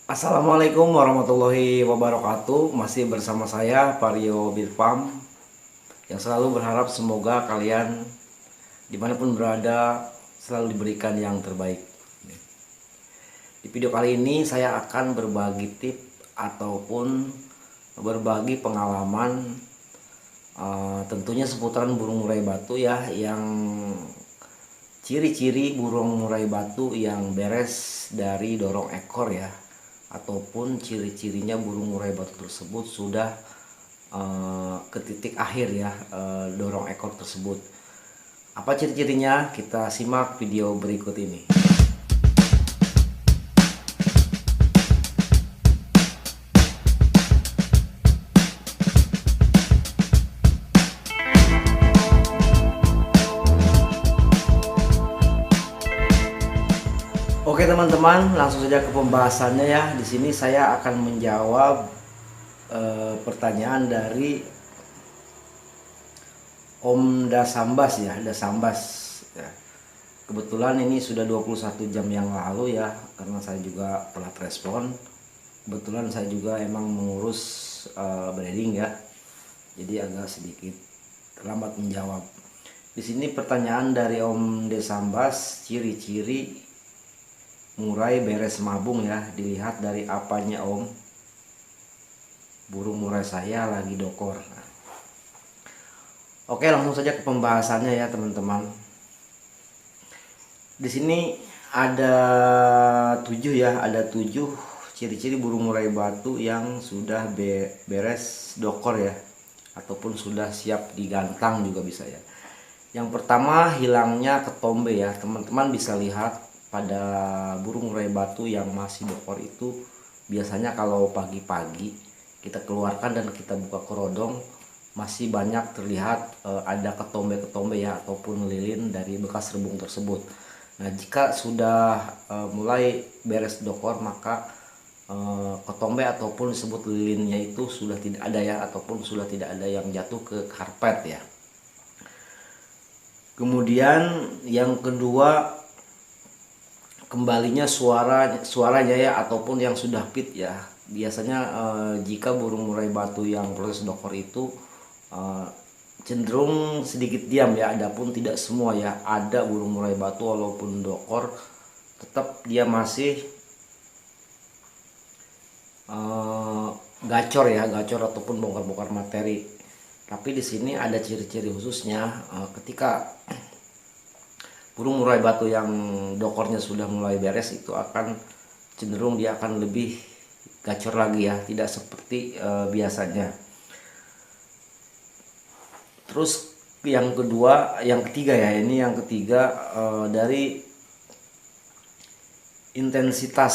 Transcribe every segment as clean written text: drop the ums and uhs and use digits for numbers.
Assalamualaikum warahmatullahi wabarakatuh. Masih bersama saya Vario Birpam, yang selalu berharap semoga kalian dimanapun berada selalu diberikan yang terbaik. Di video kali ini saya akan berbagi tips ataupun berbagi pengalaman, tentunya seputaran burung murai batu ya, yang ciri-ciri burung murai batu yang beres dari dorong ekor ya, ataupun ciri-cirinya burung murai batu tersebut sudah ke titik akhir ya, dorong ekor tersebut. Apa ciri-cirinya? Kita simak video berikut ini. Oke teman-teman, langsung saja ke pembahasannya ya. Di sini saya akan menjawab pertanyaan dari Om Dasambas ya, Dasambas ya. Kebetulan ini sudah 21 jam yang lalu ya, karena saya juga telat respon. Kebetulan saya juga emang mengurus breeding ya, jadi agak sedikit terlambat menjawab. Di sini pertanyaan dari Om Desambas, ciri-ciri murai beres mabung ya, dilihat dari apanya Om? Burung murai saya lagi dokor. Nah, oke, langsung saja ke pembahasannya ya teman-teman. Di sini ada 7 ya, ada 7 ciri-ciri burung murai batu yang sudah beres dokor ya, ataupun sudah siap digantang juga bisa ya. Yang pertama, hilangnya ketombe ya. Teman-teman bisa lihat pada burung murai batu yang masih dokor itu, biasanya kalau pagi-pagi kita keluarkan dan kita buka kerodong, masih banyak terlihat ada ketombe-ketombe ya, ataupun lilin dari bekas rebung tersebut. Nah, jika sudah mulai beres dokor, maka ketombe ataupun disebut lilinnya itu sudah tidak ada ya, ataupun sudah tidak ada yang jatuh ke karpet ya. Kemudian yang kedua, kembalinya suaranya ya, ataupun yang sudah pit ya. Biasanya jika burung murai batu yang proses dokor itu cenderung sedikit diam ya, adapun tidak semua ya. Ada burung murai batu walaupun dokor tetap dia masih gacor ya, gacor ataupun bongkar-bongkar materi. Tapi di sini ada ciri-ciri khususnya, ketika burung murai batu yang dokornya sudah mulai beres itu akan cenderung dia akan lebih gacor lagi ya, tidak seperti biasanya. Terus yang kedua, yang ketiga ya, ini yang ketiga, dari intensitas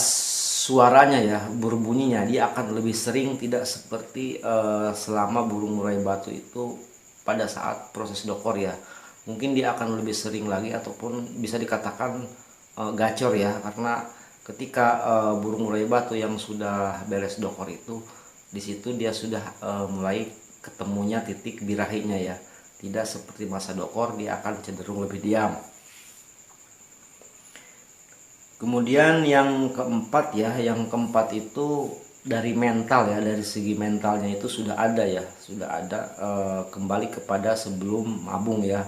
suaranya ya, berbunyinya dia akan lebih sering, tidak seperti selama burung murai batu itu pada saat proses dokor ya. Mungkin dia akan lebih sering lagi, ataupun bisa dikatakan gacor ya, karena ketika burung murai batu yang sudah beres dokor itu, di situ dia sudah mulai ketemunya titik birahinya ya, tidak seperti masa dokor, dia akan cenderung lebih diam. Kemudian yang keempat ya, yang keempat itu dari mental ya, dari segi mentalnya itu sudah ada ya, sudah ada kembali kepada sebelum mabung ya.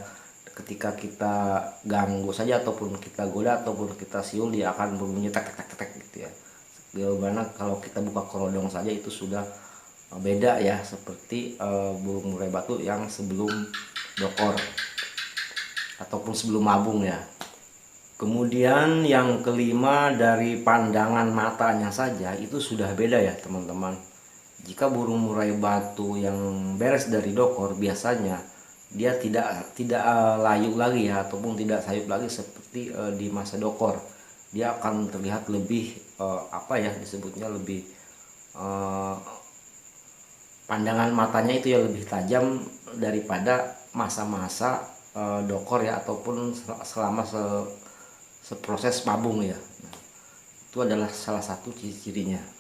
Ketika kita ganggu saja, ataupun kita goda, ataupun kita siul, dia akan berbunyi tek tek tek tek gitu ya. Bagaimana kalau kita buka kerodong saja itu sudah beda ya, seperti burung murai batu yang sebelum dokor ataupun sebelum mabung ya. Kemudian yang kelima, dari pandangan matanya saja itu sudah beda ya teman-teman. Jika burung murai batu yang beres dari dokor, biasanya dia tidak layu lagi ya, ataupun tidak sayup lagi seperti di masa dokor. Dia akan terlihat lebih apa ya disebutnya, lebih pandangan matanya itu ya lebih tajam daripada masa-masa dokor ya, ataupun selama seproses mabung ya. Itu adalah salah satu ciri-cirinya.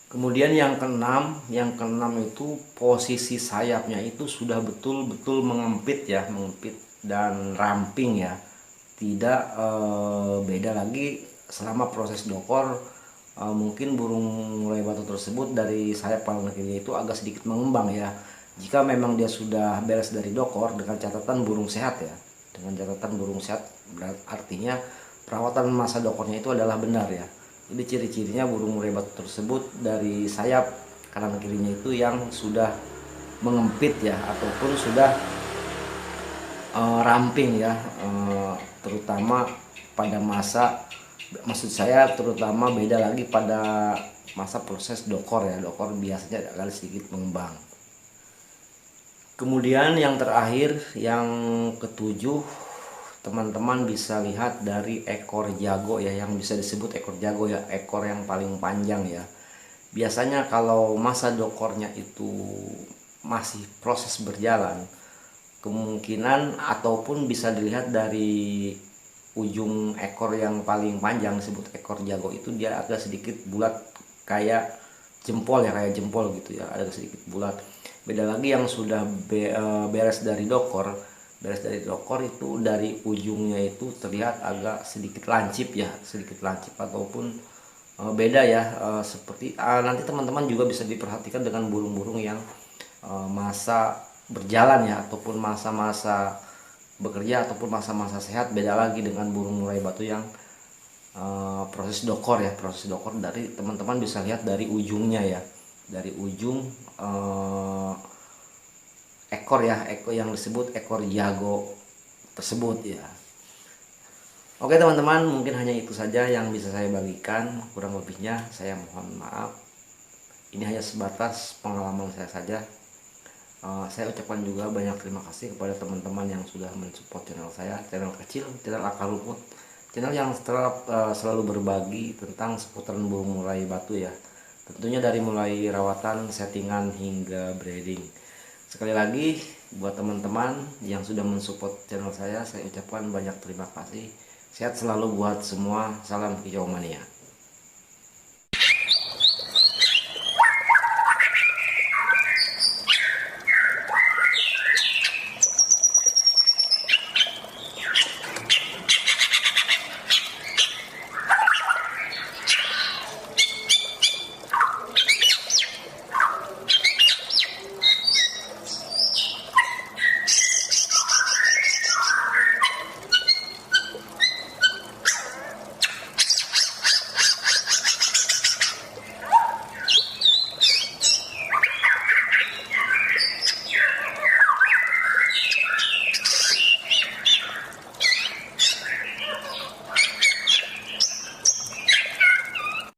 Kemudian yang keenam itu posisi sayapnya itu sudah betul-betul mengempit ya, mengempit dan ramping ya. Tidak beda lagi selama proses dokor mungkin burung murai batu tersebut dari sayap paling kiri itu agak sedikit mengembang ya. Jika memang dia sudah beres dari dokor dengan catatan burung sehat ya, dengan catatan burung sehat artinya perawatan masa dokornya itu adalah benar ya. Jadi ciri-cirinya burung murai batu tersebut dari sayap kanan kirinya itu yang sudah mengempit ya, ataupun sudah ramping ya, terutama pada maksud saya terutama beda lagi pada masa proses dokor ya. Dokor biasanya agak sedikit mengembang. Kemudian yang terakhir, yang ketujuh, teman-teman bisa lihat dari ekor jago ya, yang bisa disebut ekor jago ya, ekor yang paling panjang ya. Biasanya kalau masa dokornya itu masih proses berjalan, kemungkinan ataupun bisa dilihat dari ujung ekor yang paling panjang disebut ekor jago itu dia agak sedikit bulat kayak jempol ya, kayak jempol gitu ya, ada sedikit bulat. Beda lagi yang sudah beres dari dokor. Beres dari dokor itu dari ujungnya itu terlihat agak sedikit lancip ya, sedikit lancip ataupun beda ya, seperti nanti teman-teman juga bisa diperhatikan dengan burung-burung yang masa berjalan ya, ataupun masa-masa bekerja ataupun masa-masa sehat. Beda lagi dengan burung murai batu yang proses dokor ya. Proses dokor dari teman-teman bisa lihat dari ujungnya ya, dari ujung ekor ya, ekor yang disebut ekor jago tersebut ya. Oke teman-teman, mungkin hanya itu saja yang bisa saya bagikan, kurang lebihnya saya mohon maaf. Ini hanya sebatas pengalaman saya saja. Saya ucapkan juga banyak terima kasih kepada teman-teman yang sudah mensupport channel saya, channel kecil, channel akar rumput, channel yang selalu berbagi tentang seputaran burung murai batu ya. Tentunya dari mulai rawatan, settingan hingga breeding. Sekali lagi buat teman-teman yang sudah mensupport channel saya ucapkan banyak terima kasih. Sehat selalu buat semua, salam hijau mania.